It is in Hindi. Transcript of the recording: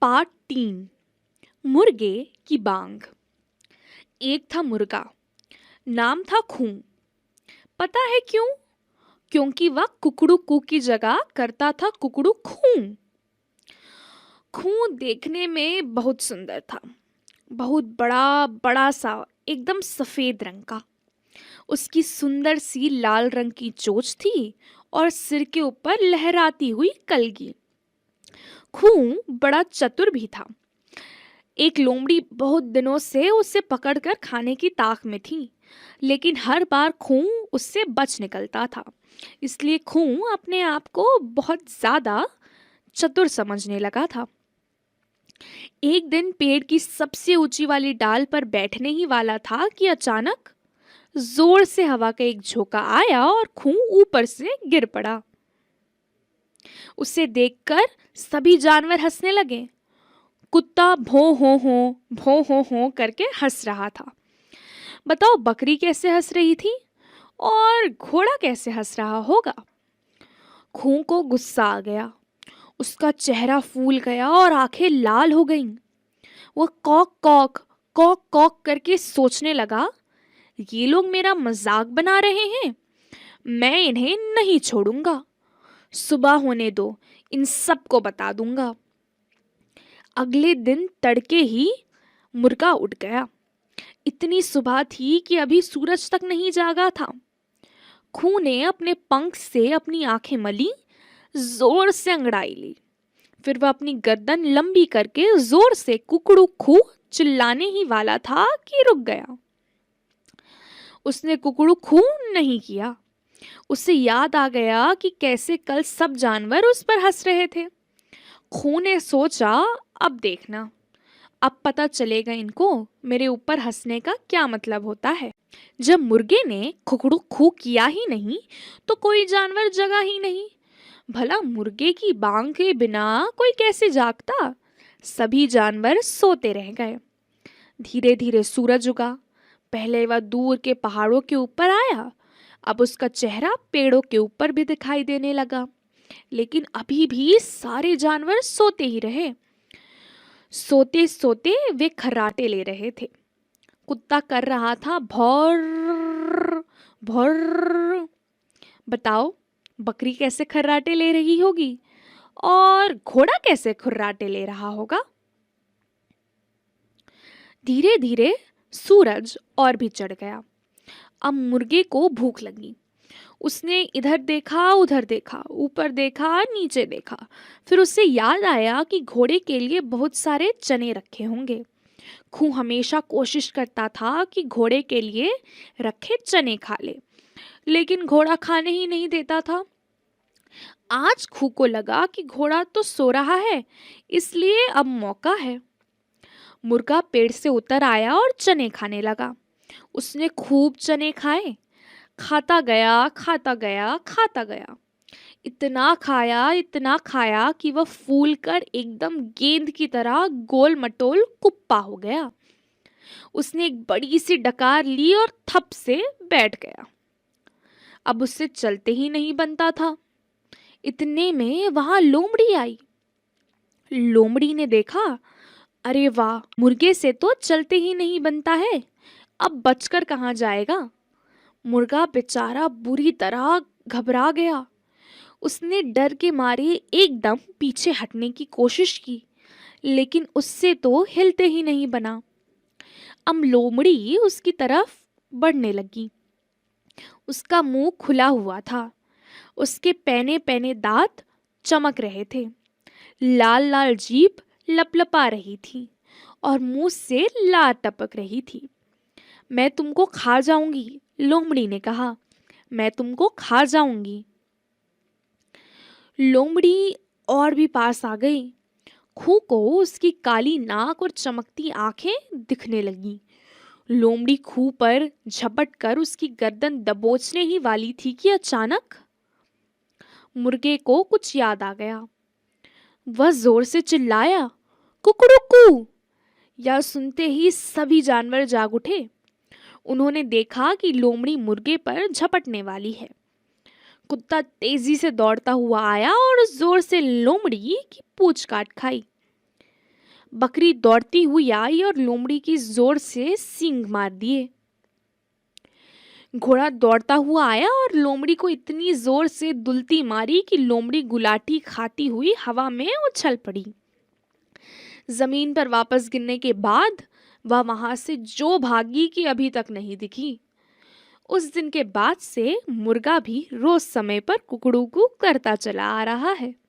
पार्ट 3। मुर्गे की बांग। एक था मुर्गा, नाम था खूं। पता है क्यों? क्योंकि वह कुकड़ू कू की जगह करता था कुकड़ू खूं। खूं देखने में बहुत सुंदर था, बहुत बड़ा बड़ा सा, एकदम सफेद रंग का। उसकी सुंदर सी लाल रंग की चोंच थी और सिर के ऊपर लहराती हुई कलगी। खूं बड़ा चतुर भी था। एक लोमड़ी बहुत दिनों से उसे पकड़कर खाने की ताक में थी, लेकिन हर बार खूं उससे बच निकलता था। इसलिए खूं अपने आप को बहुत ज्यादा चतुर समझने लगा था। एक दिन पेड़ की सबसे ऊंची वाली डाल पर बैठने ही वाला था कि अचानक जोर से हवा का एक झोंका आया और खूं ऊपर से गिर पड़ा। उसे देखकर सभी जानवर हंसने लगे। कुत्ता भों हो करके हंस रहा था। बताओ बकरी कैसे हंस रही थी और घोड़ा कैसे हंस रहा होगा। खूं को गुस्सा आ गया। उसका चेहरा फूल गया और आंखें लाल हो गईं। वह कॉक कॉक करके सोचने लगा, ये लोग मेरा मजाक बना रहे हैं। मैं इन्हें नहीं छोड़ूंगा। सुबह होने दो, इन सबको बता दूंगा। अगले दिन तड़के ही मुर्गा उठ गया। इतनी सुबह थी कि अभी सूरज तक नहीं जागा था। खूं ने अपने पंख से अपनी आंखें मली, जोर से अंगड़ाई ली। फिर वह अपनी गर्दन लंबी करके जोर से कुकड़ू खू चिल्लाने ही वाला था कि रुक गया। उसने कुकड़ू खू नहीं किया। उसे याद आ गया कि कैसे कल सब जानवर उस पर हंस रहे थे। खूं ने सोचा, अब देखना, अब पता चलेगा इनको मेरे ऊपर हंसने का क्या मतलब होता है। जब मुर्गे ने खुकड़ू खू किया ही नहीं तो कोई जानवर जगा ही नहीं। भला मुर्गे की बांग के बिना कोई कैसे जागता। सभी जानवर सोते रह गए। धीरे धीरे सूरज उगा। पहले वह दूर के पहाड़ों के ऊपर आया, अब उसका चेहरा पेड़ों के ऊपर भी दिखाई देने लगा। लेकिन अभी भी सारे जानवर सोते ही रहे। सोते सोते वे खर्राटे ले रहे थे। कुत्ता कर रहा था भौर भौर। बताओ बकरी कैसे खर्राटे ले रही होगी और घोड़ा कैसे खर्राटे ले रहा होगा। धीरे धीरे सूरज और भी चढ़ गया। अब मुर्गे को भूख लगी। उसने इधर देखा उधर देखा, ऊपर देखा नीचे देखा। फिर उसे याद आया कि घोड़े के लिए बहुत सारे चने रखे होंगे। खूं हमेशा कोशिश करता था कि घोड़े के लिए रखे चने खा ले, लेकिन घोड़ा खाने ही नहीं देता था। आज खूं को लगा कि घोड़ा तो सो रहा है, इसलिए अब मौका है। मुर्गा पेड़ से उतर आया और चने खाने लगा। उसने खूब चने खाए। खाता गया खाता गया खाता गया। इतना खाया कि वह फूलकर एकदम गेंद की तरह गोल मटोल कुप्पा हो गया। उसने एक बड़ी सी डकार ली और थप से बैठ गया। अब उससे चलते ही नहीं बनता था। इतने में वहां लोमड़ी आई। लोमड़ी ने देखा, अरे वाह, मुर्गे से तो चलते ही नहीं बनता है, अब बचकर कहाँ जाएगा। मुर्गा बेचारा बुरी तरह घबरा गया। उसने डर के मारे एकदम पीछे हटने की कोशिश की, लेकिन उससे तो हिलते ही नहीं बना। अब लोमड़ी उसकी तरफ बढ़ने लगी। उसका मुंह खुला हुआ था। उसके पैने पैने दांत चमक रहे थे। लाल लाल जीभ लपलपा रही थी और मुंह से लार टपक रही थी। मैं तुमको खा जाऊंगी, लोमड़ी ने कहा। मैं तुमको खा जाऊंगी। लोमड़ी और भी पास आ गई। खूं को उसकी काली नाक और चमकती आंखें दिखने लगी। लोमड़ी खूं पर झपट कर उसकी गर्दन दबोचने ही वाली थी कि अचानक मुर्गे को कुछ याद आ गया। वह जोर से चिल्लाया, कुकड़ुकू। यह सुनते ही सभी जानवर जाग उठे। उन्होंने देखा कि लोमड़ी मुर्गे पर झपटने वाली है। कुत्ता तेजी से दौड़ता हुआ आया और जोर से लोमड़ी की पूंछ काट खाई। बकरी दौड़ती हुई आई और लोमड़ी की जोर से सींग मार दिए। घोड़ा दौड़ता हुआ आया और लोमड़ी को इतनी जोर से दुलती मारी कि लोमड़ी गुलाटी खाती हुई हवा में उछल पड़ी। जमीन पर वापस गिरने के बाद वह वहां से जो भागी कि अभी तक नहीं दिखी। उस दिन के बाद से मुर्गा भी रोज समय पर कुकड़ू करता चला आ रहा है।